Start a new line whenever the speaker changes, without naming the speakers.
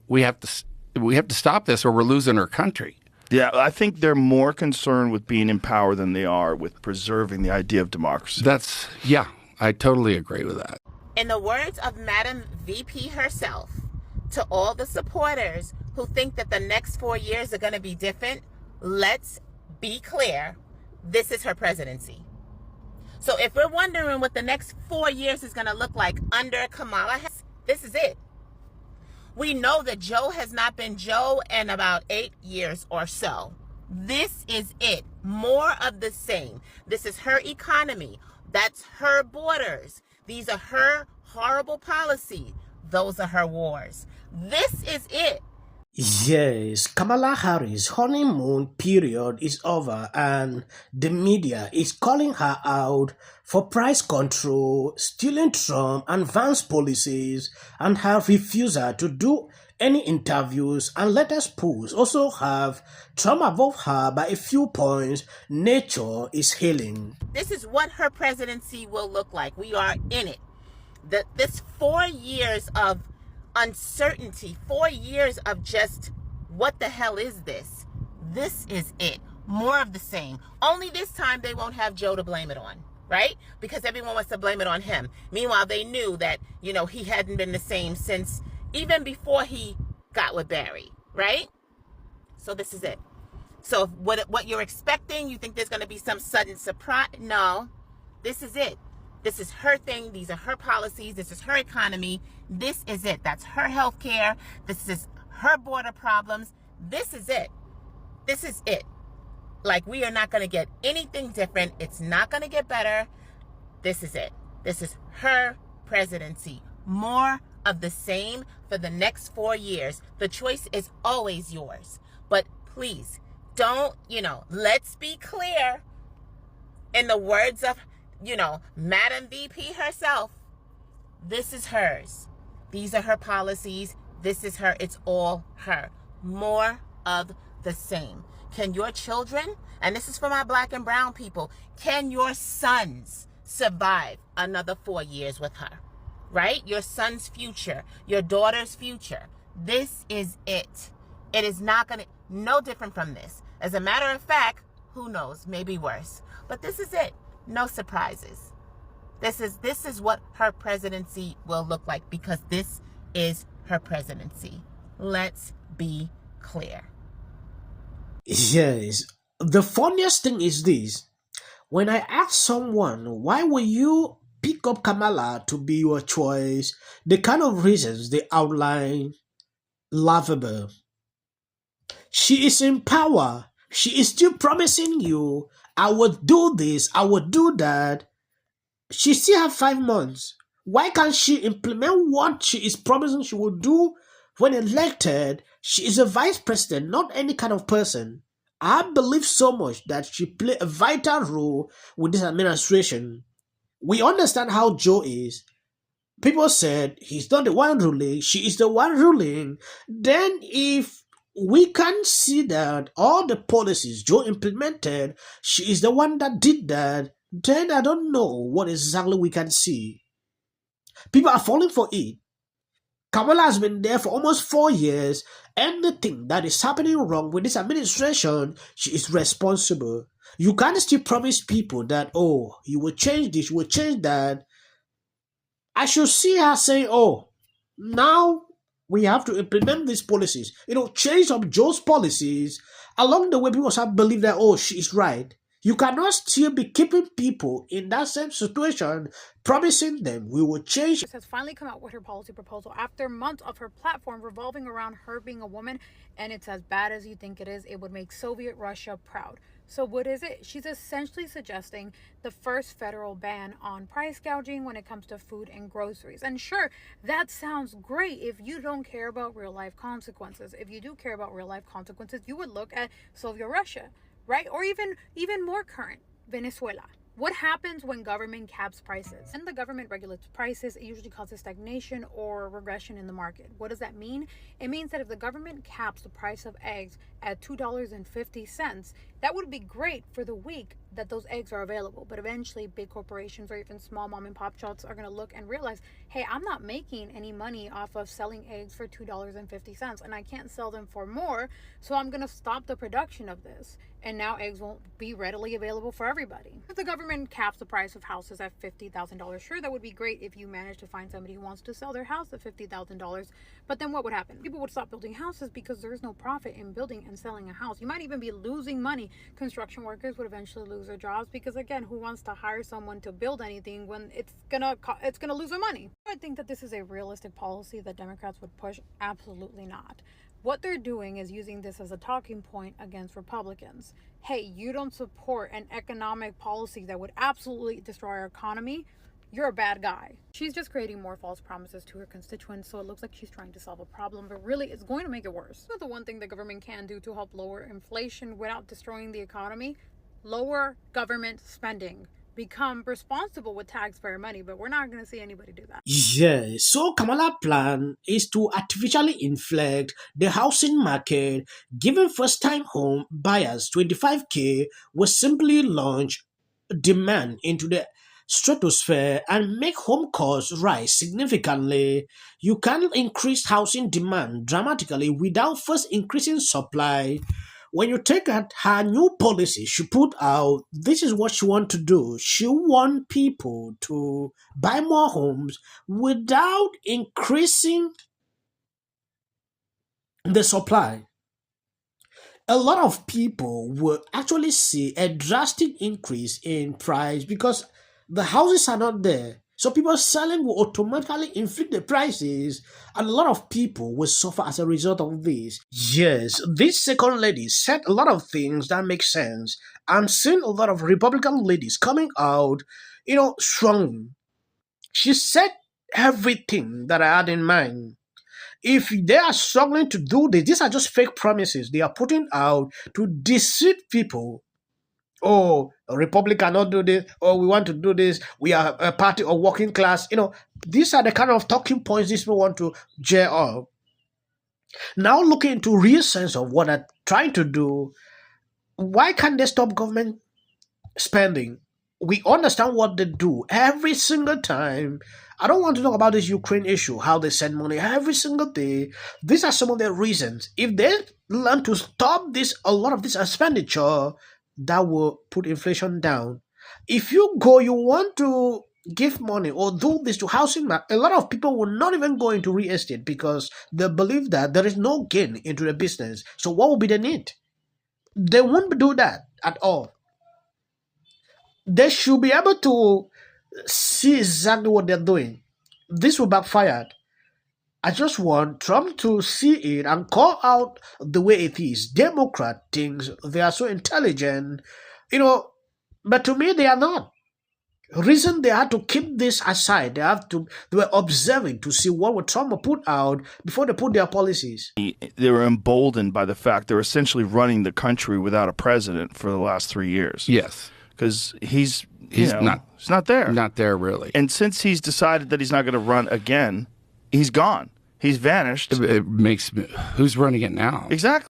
we have to stop this or we're losing our country.
Yeah, I think they're more concerned with being in power than they are with preserving the idea of democracy.
I totally agree with that.
In the words of Madam VP herself, to all the supporters who think that the next 4 years are going to be different, let's be clear, this is her presidency. So if we're wondering what the next 4 years is going to look like under Kamala, this is it. We know that Joe has not been Joe in about 8 years or so. This is it. More of the same. This is her economy. That's her borders. These are her horrible policy. Those are her wars. This is it.
Yes, Kamala Harris' honeymoon period is over and the media is calling her out for price control, stealing Trump and Vance policies, and her refusal to do any interviews and latest polls also have Trump above her by a few points. Nature is healing.
This is what her presidency will look like. We are in it. This 4 years of uncertainty, 4 years of just what the hell is this? This is it. More of the same. Only this time they won't have Joe to blame it on, right? Because everyone wants to blame it on him. Meanwhile, they knew that, he hadn't been the same since even before he got with Barry, right? So this is it. So what you're expecting, you think there's going to be some sudden surprise? No, this is it. This is her thing. These are her policies. This is her economy. This is it. That's her health care. This is her border problems. This is it. This is it. Like, we are not going to get anything different. It's not going to get better. This is it. This is her presidency. More of the same for the next 4 years. The choice is always yours. But please, don't, let's be clear. In the words of, Madam VP herself, this is hers. These are her policies. This is her. It's all her. More of the same. Can your children, and this is for my black and brown people, can your sons survive another 4 years with her? Right? Your son's future, your daughter's future. This is it. It is not going to, no different from this. As a matter of fact, who knows, maybe worse. But this is it. No surprises. This is what her presidency will look like, because this is her presidency. Let's be clear.
Yes. The funniest thing is this. When I ask someone, why will you pick up Kamala to be your choice, the kind of reasons they outline, laughable. She is in power. She is still promising you, I will do this, I will do that. She still have 5 months. Why can't she implement what she is promising she will do when elected? She is a vice president, not any kind of person. I believe so much that she play a vital role with this administration. We understand how Joe is. People said he's not the one ruling, she is the one ruling. Then if we can see that all the policies Joe implemented, she is the one that did that, then I don't know what exactly we can see. People are falling for it. Kamala has been there for almost 4 years. Anything that is happening wrong with this administration, she is responsible. You can't still promise people that, oh, you will change this, you will change that. I should see her saying, oh, now we have to implement these policies. Change up Joe's policies. Along the way, people start believe that, oh, she is right. You cannot still be keeping people in that same situation, promising them we will change.
Has finally come out with her policy proposal after months of her platform revolving around her being a woman, and it's as bad as you think it is. It would make Soviet Russia proud. So what is it? She's essentially suggesting the first federal ban on price gouging when it comes to food and groceries. And sure, that sounds great if you don't care about real life consequences. If you do care about real life consequences, you would look at Soviet Russia, right? Or even more current, Venezuela. What happens when government caps prices? When the government regulates prices, it usually causes stagnation or regression in the market. What does that mean? It means that if the government caps the price of eggs at $2.50, That would be great for the week that those eggs are available. But eventually, big corporations or even small mom and pop shops are going to look and realize, hey, I'm not making any money off of selling eggs for $2.50, and I can't sell them for more, so I'm going to stop the production of this. And now eggs won't be readily available for everybody. If the government caps the price of houses at $50,000, sure, that would be great if you manage to find somebody who wants to sell their house at $50,000. But then what would happen? People would stop building houses because there's no profit in building and selling a house. You might even be losing money. Construction workers would eventually lose their jobs because, again, who wants to hire someone to build anything when it's gonna lose their money? I think that this is a realistic policy that Democrats would push. Absolutely not. What they're doing is using this as a talking point against Republicans. Hey, you don't support an economic policy that would absolutely destroy our economy. You're a bad guy. She's just creating more false promises to her constituents, so it looks like she's trying to solve a problem, but really it's going to make it worse. But the one thing the government can do to help lower inflation without destroying the economy: lower government spending. Become responsible with taxpayer money, but we're not going to see anybody do that.
Yeah, so Kamala's plan is to artificially inflate the housing market, giving first-time home buyers 25K will simply launch demand into the stratosphere and make home costs rise significantly. You can increase housing demand dramatically without first increasing supply. When you take at her new policy she put out, this is what she wants to do. She wants people to buy more homes without increasing the supply. A lot of people will actually see a drastic increase in price because the houses are not there. So people selling will automatically inflate the prices, and a lot of people will suffer as a result of this. Yes, this second lady said a lot of things that make sense. I'm seeing a lot of Republican ladies coming out, strong. She said everything that I had in mind. If they are struggling to do this, these are just fake promises they are putting out to deceive people. Oh, a Republic cannot do this. Oh, we want to do this. We are a party of working class. These are the kind of talking points these people want to gear up. Now looking into real sense of what they're trying to do, why can't they stop government spending? We understand what they do every single time. I don't want to talk about this Ukraine issue, how they send money every single day. These are some of their reasons. If they learn to stop a lot of this expenditure, that will put inflation down. If you want to give money or do this to housing market, a lot of people will not even go into real estate because they believe that there is no gain into the business. So what will be the need? They won't do that at all. They should be able to see exactly what they're doing. This will backfire. I just want Trump to see it and call out the way it is. Democrat thinks they are so intelligent, but to me they are not. Reason they had to keep this aside, they were observing to see what Trump will put out before they put their policies.
They were emboldened by the fact they're essentially running the country without a president for the last 3 years.
Yes.
Because he's
not
there.
Not there, really.
And since he's decided that he's not going to run again, he's gone. He's vanished.
It makes me, who's running it now?
Exactly.